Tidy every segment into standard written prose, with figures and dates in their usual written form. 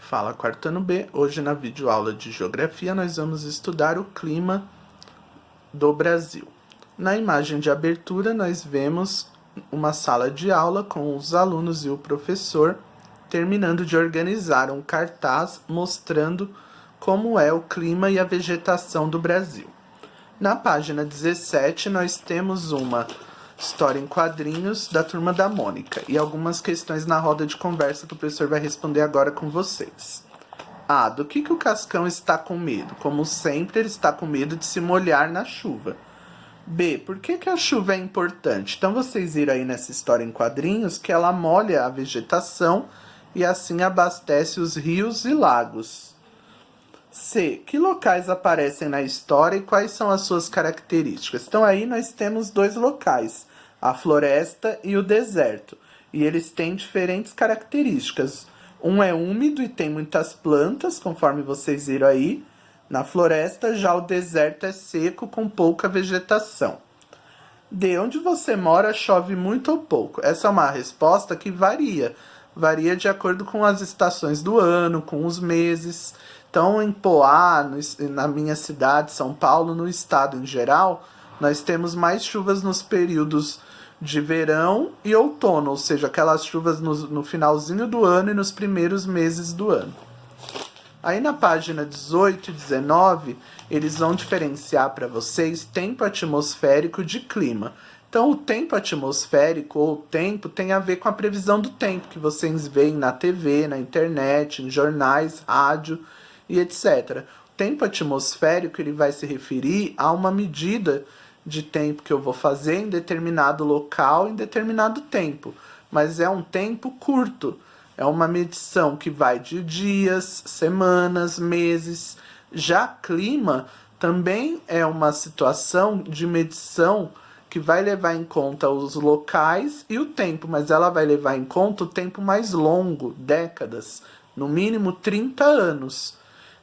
Fala quarto ano B, hoje na videoaula de Geografia nós vamos estudar o clima do Brasil. Na imagem de abertura nós vemos uma sala de aula com os alunos e o professor terminando de organizar um cartaz mostrando como é o clima e a vegetação do Brasil. Na página 17 nós temos uma história em quadrinhos da Turma da Mônica e algumas questões na roda de conversa que o professor vai responder agora com vocês. A. Do que o Cascão está com medo? Como sempre, ele está com medo de se molhar na chuva. B. Por que a chuva é importante? Então vocês viram aí nessa história em quadrinhos que ela molha a vegetação e assim abastece os rios e lagos. C. Que locais aparecem na história e quais são as suas características? Então aí nós temos dois locais, a floresta e o deserto. E eles têm diferentes características. Um é úmido e tem muitas plantas, conforme vocês viram aí. Na floresta, já o deserto é seco com pouca vegetação. D. Onde você mora chove muito ou pouco? Essa é uma resposta que varia. Varia de acordo com as estações do ano, com os meses. Então, em Poá, na minha cidade, São Paulo, no estado em geral, nós temos mais chuvas nos períodos de verão e outono, ou seja, aquelas chuvas no finalzinho do ano e nos primeiros meses do ano. Aí na página 18 e 19, eles vão diferenciar para vocês tempo atmosférico de clima. Então, o tempo atmosférico ou tempo tem a ver com a previsão do tempo, que vocês veem na TV, na internet, em jornais, rádio e etc. O tempo atmosférico ele vai se referir a uma medida de tempo que eu vou fazer em determinado local, em determinado tempo. Mas é um tempo curto. É uma medição que vai de dias, semanas, meses. Já clima também é uma situação de medição que vai levar em conta os locais e o tempo, mas ela vai levar em conta o tempo mais longo, décadas, no mínimo 30 anos.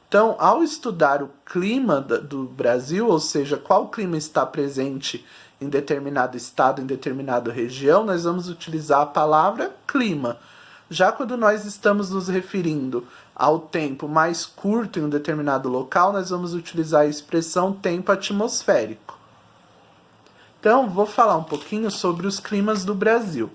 Então, ao estudar o clima do Brasil, ou seja, qual clima está presente em determinado estado, em determinada região, nós vamos utilizar a palavra clima. Já quando nós estamos nos referindo ao tempo mais curto em um determinado local, nós vamos utilizar a expressão tempo atmosférico. Então, vou falar um pouquinho sobre os climas do Brasil.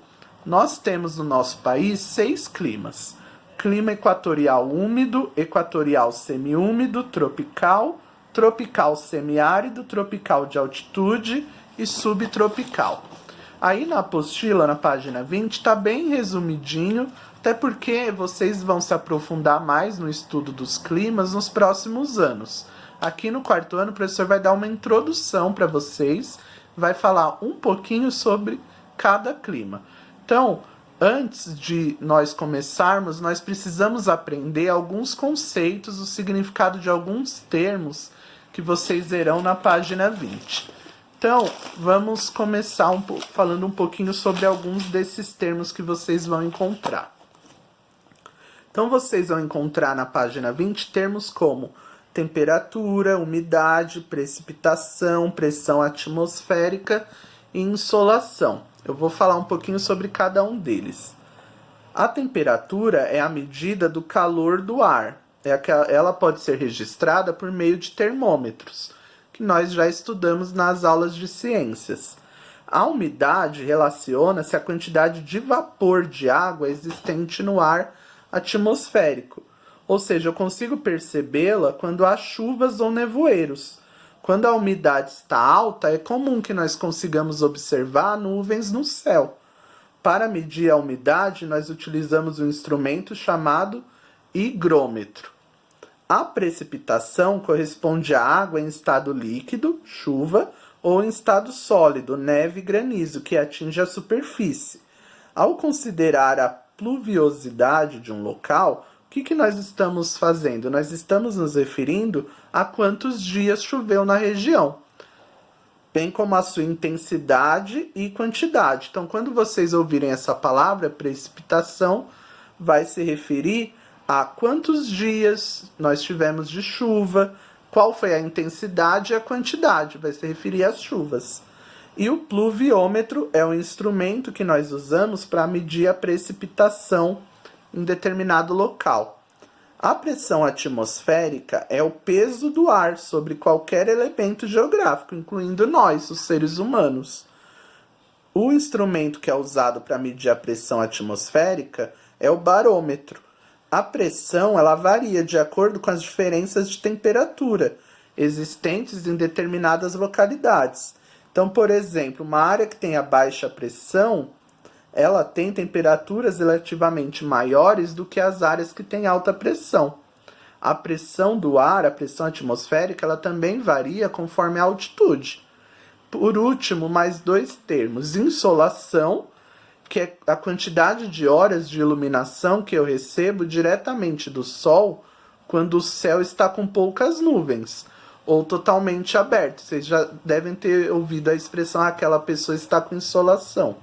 Nós temos no nosso país 6 climas. Clima equatorial úmido, equatorial semiúmido, tropical, tropical semiárido, tropical de altitude e subtropical. Aí na apostila, na página 20, está bem resumidinho, até porque vocês vão se aprofundar mais no estudo dos climas nos próximos anos. Aqui no quarto ano, o professor vai dar uma introdução para vocês, vai falar um pouquinho sobre cada clima. Então, antes de nós começarmos, nós precisamos aprender alguns conceitos, o significado de alguns termos que vocês verão na página 20. Então, vamos começar falando um pouquinho sobre alguns desses termos que vocês vão encontrar. Então, vocês vão encontrar na página 20 termos como temperatura, umidade, precipitação, pressão atmosférica e insolação. Eu vou falar um pouquinho sobre cada um deles. A temperatura é a medida do calor do ar. Ela pode ser registrada por meio de termômetros, que nós já estudamos nas aulas de ciências. A umidade relaciona-se à quantidade de vapor de água existente no ar atmosférico. Ou seja, eu consigo percebê-la quando há chuvas ou nevoeiros. Quando a umidade está alta, é comum que nós consigamos observar nuvens no céu. Para medir a umidade, nós utilizamos um instrumento chamado higrômetro. A precipitação corresponde à água em estado líquido, chuva, ou em estado sólido, neve e granizo, que atinge a superfície. Ao considerar a pluviosidade de um local, o que nós estamos fazendo? Nós estamos nos referindo a quantos dias choveu na região, bem como a sua intensidade e quantidade. Então, quando vocês ouvirem essa palavra, precipitação, vai se referir a quantos dias nós tivemos de chuva, qual foi a intensidade e a quantidade, vai se referir às chuvas. E o pluviômetro é o instrumento que nós usamos para medir a precipitação em determinado local. A pressão atmosférica é o peso do ar sobre qualquer elemento geográfico, incluindo nós, os seres humanos. O instrumento que é usado para medir a pressão atmosférica é o barômetro. A pressão ela varia de acordo com as diferenças de temperatura existentes em determinadas localidades. Então, por exemplo, uma área que tenha baixa pressão, ela tem temperaturas relativamente maiores do que as áreas que têm alta pressão. A pressão do ar, a pressão atmosférica, ela também varia conforme a altitude. Por último, mais dois termos. Insolação, que é a quantidade de horas de iluminação que eu recebo diretamente do Sol quando o céu está com poucas nuvens ou totalmente aberto. Vocês já devem ter ouvido a expressão aquela pessoa está com insolação.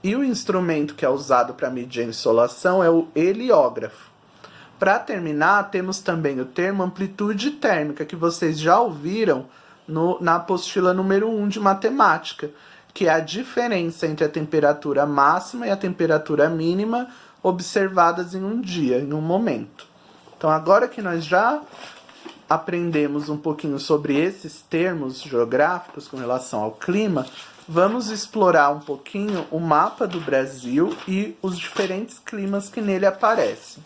E o instrumento que é usado para medir a insolação é o heliógrafo. Para terminar, temos também o termo amplitude térmica, que vocês já ouviram na apostila número 1 de matemática, que é a diferença entre a temperatura máxima e a temperatura mínima observadas em um dia, em um momento. Então, agora que nós já aprendemos um pouquinho sobre esses termos geográficos com relação ao clima, vamos explorar um pouquinho o mapa do Brasil e os diferentes climas que nele aparecem.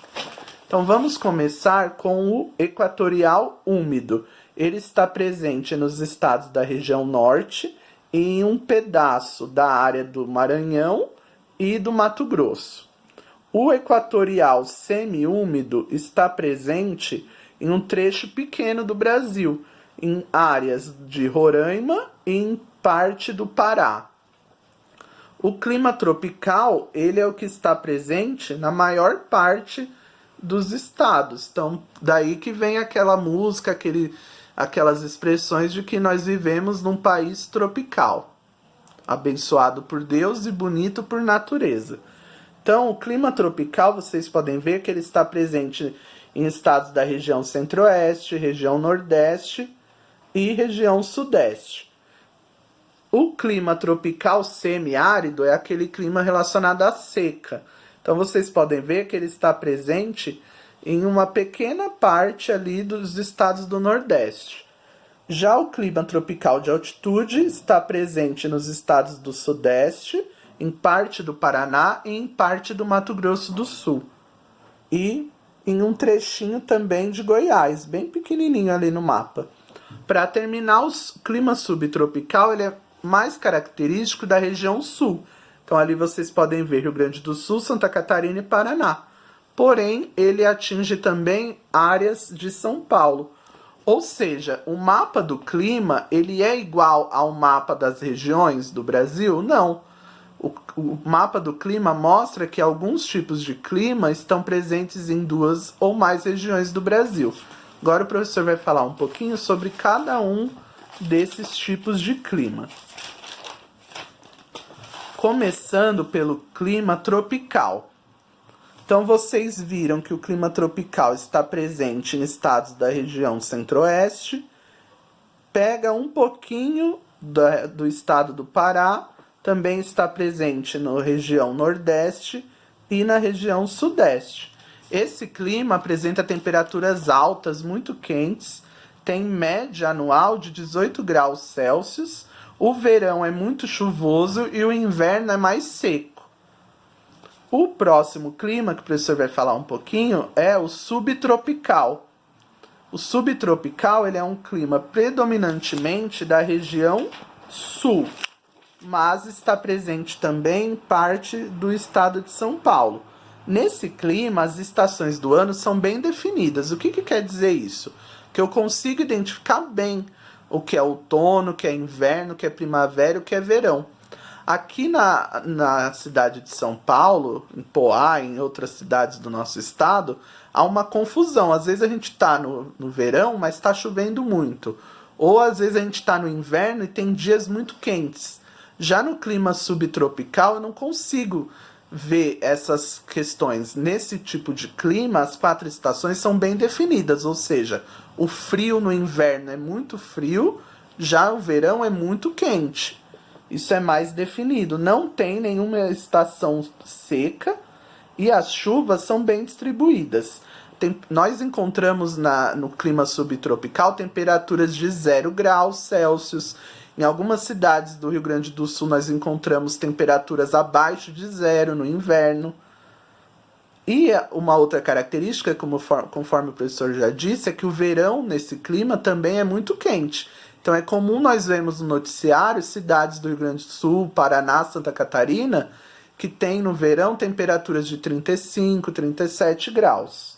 Então vamos começar com o equatorial úmido. Ele está presente nos estados da região norte e em um pedaço da área do Maranhão e do Mato Grosso. O equatorial semiúmido está presente em um trecho pequeno do Brasil, em áreas de Roraima e em parte do Pará. O clima tropical, ele é o que está presente na maior parte dos estados. Então, daí que vem aquela música, aquelas expressões de que nós vivemos num país tropical, abençoado por Deus e bonito por natureza. Então, o clima tropical, vocês podem ver que ele está presente em estados da região centro-oeste, região nordeste e região sudeste. O clima tropical semiárido é aquele clima relacionado à seca. Então vocês podem ver que ele está presente em uma pequena parte ali dos estados do Nordeste. Já o clima tropical de altitude está presente nos estados do Sudeste, em parte do Paraná e em parte do Mato Grosso do Sul. E em um trechinho também de Goiás, bem pequenininho ali no mapa. Para terminar, o clima subtropical ele é mais característico da região sul. Então ali vocês podem ver Rio Grande do Sul, Santa Catarina e Paraná. Porém, ele atinge também áreas de São Paulo. Ou seja, o mapa do clima, ele é igual ao mapa das regiões do Brasil? Não. O mapa do clima mostra que alguns tipos de clima estão presentes em 2 ou mais regiões do Brasil. Agora o professor vai falar um pouquinho sobre cada um desses tipos de clima. Começando pelo clima tropical. Então vocês viram que o clima tropical está presente em estados da região centro-oeste, pega um pouquinho do estado do Pará, também está presente na região nordeste e na região sudeste. Esse clima apresenta temperaturas altas, muito quentes, tem média anual de 18 graus Celsius, o verão é muito chuvoso e o inverno é mais seco. O próximo clima, que o professor vai falar um pouquinho, é o subtropical. O subtropical ele é um clima predominantemente da região sul, mas está presente também em parte do estado de São Paulo. Nesse clima, as estações do ano são bem definidas. O que quer dizer isso? Que eu consigo identificar bem o que é outono, o que é inverno, o que é primavera e o que é verão. Aqui na cidade de São Paulo, em Poá, em outras cidades do nosso estado, há uma confusão. Às vezes a gente está no verão, mas está chovendo muito. Ou às vezes a gente está no inverno e tem dias muito quentes. Já no clima subtropical, eu não consigo ver essas questões. Nesse tipo de clima, as 4 estações são bem definidas, ou seja, o frio no inverno é muito frio, já o verão é muito quente. Isso é mais definido. Não tem nenhuma estação seca e as chuvas são bem distribuídas. Nós encontramos no clima subtropical temperaturas de 0 graus Celsius. Em algumas cidades do Rio Grande do Sul nós encontramos temperaturas abaixo de 0 no inverno. E uma outra característica, conforme o professor já disse, é que o verão nesse clima também é muito quente. Então é comum nós vermos no noticiário cidades do Rio Grande do Sul, Paraná, Santa Catarina, que tem no verão temperaturas de 35, 37 graus.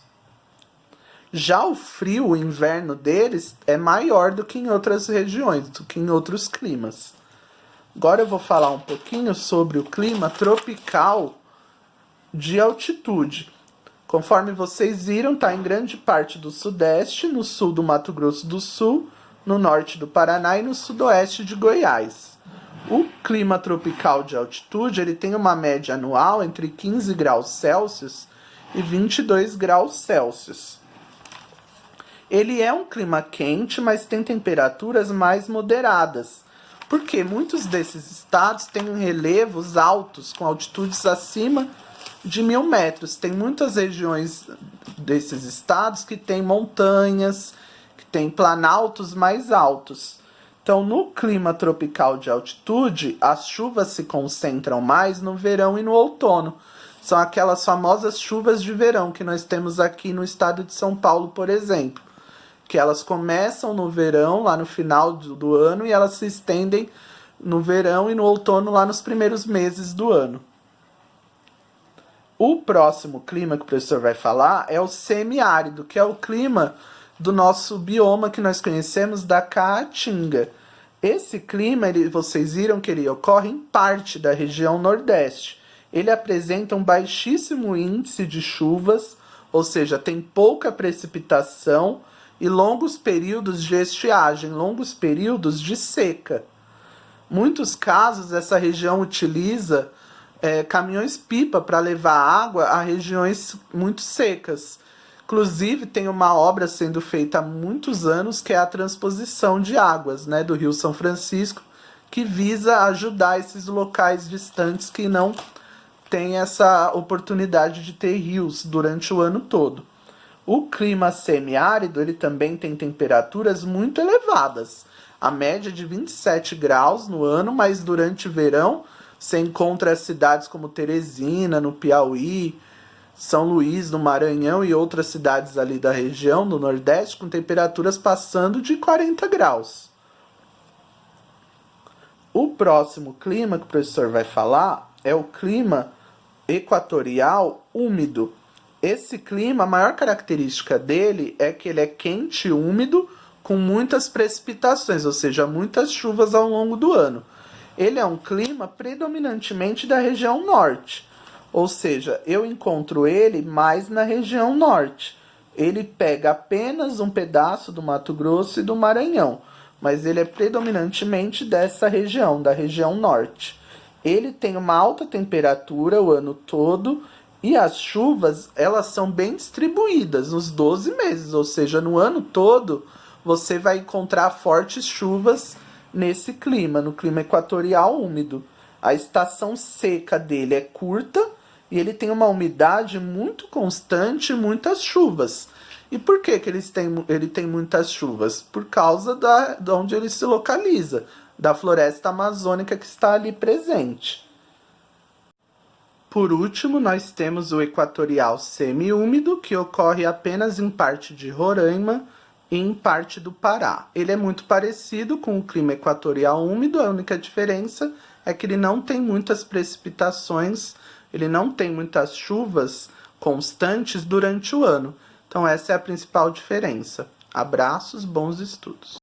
Já o frio, o inverno deles, é maior do que em outras regiões, do que em outros climas. Agora eu vou falar um pouquinho sobre o clima tropical de altitude. Conforme vocês viram, está em grande parte do sudeste, no sul do Mato Grosso do Sul, no norte do Paraná e no sudoeste de Goiás. O clima tropical de altitude ele tem uma média anual entre 15 graus Celsius e 22 graus Celsius. Ele é um clima quente, mas tem temperaturas mais moderadas, porque muitos desses estados têm relevos altos, com altitudes acima de 1.000 metros. Tem muitas regiões desses estados que têm montanhas, que têm planaltos mais altos. Então, no clima tropical de altitude, as chuvas se concentram mais no verão e no outono. São aquelas famosas chuvas de verão que nós temos aqui no estado de São Paulo, por exemplo, que elas começam no verão, lá no final do ano, e elas se estendem no verão e no outono, lá nos primeiros meses do ano. O próximo clima que o professor vai falar é o semiárido, que é o clima do nosso bioma que nós conhecemos da Caatinga. Esse clima, vocês viram que ele ocorre em parte da região nordeste. Ele apresenta um baixíssimo índice de chuvas, ou seja, tem pouca precipitação, e longos períodos de estiagem, longos períodos de seca. Muitos casos, essa região utiliza caminhões-pipa para levar água a regiões muito secas. Inclusive, tem uma obra sendo feita há muitos anos, que é a transposição de águas, né, do Rio São Francisco, que visa ajudar esses locais distantes que não têm essa oportunidade de ter rios durante o ano todo. O clima semiárido ele também tem temperaturas muito elevadas. A média de 27 graus no ano, mas durante o verão você encontra cidades como Teresina, no Piauí, São Luís, no Maranhão e outras cidades ali da região, do Nordeste, com temperaturas passando de 40 graus. O próximo clima que o professor vai falar é o clima equatorial úmido. Esse clima, a maior característica dele é que ele é quente e úmido, com muitas precipitações, ou seja, muitas chuvas ao longo do ano. Ele é um clima predominantemente da região norte, ou seja, eu encontro ele mais na região norte. Ele pega apenas um pedaço do Mato Grosso e do Maranhão, mas ele é predominantemente dessa região, da região norte. Ele tem uma alta temperatura o ano todo, e as chuvas, elas são bem distribuídas nos 12 meses, ou seja, no ano todo você vai encontrar fortes chuvas nesse clima, no clima equatorial úmido. A estação seca dele é curta e ele tem uma umidade muito constante e muitas chuvas. E por que ele tem muitas chuvas? Por causa de onde ele se localiza, da floresta amazônica que está ali presente. Por último, nós temos o equatorial semiúmido, que ocorre apenas em parte de Roraima e em parte do Pará. Ele é muito parecido com o clima equatorial úmido, a única diferença é que ele não tem muitas precipitações, ele não tem muitas chuvas constantes durante o ano. Então essa é a principal diferença. Abraços, bons estudos.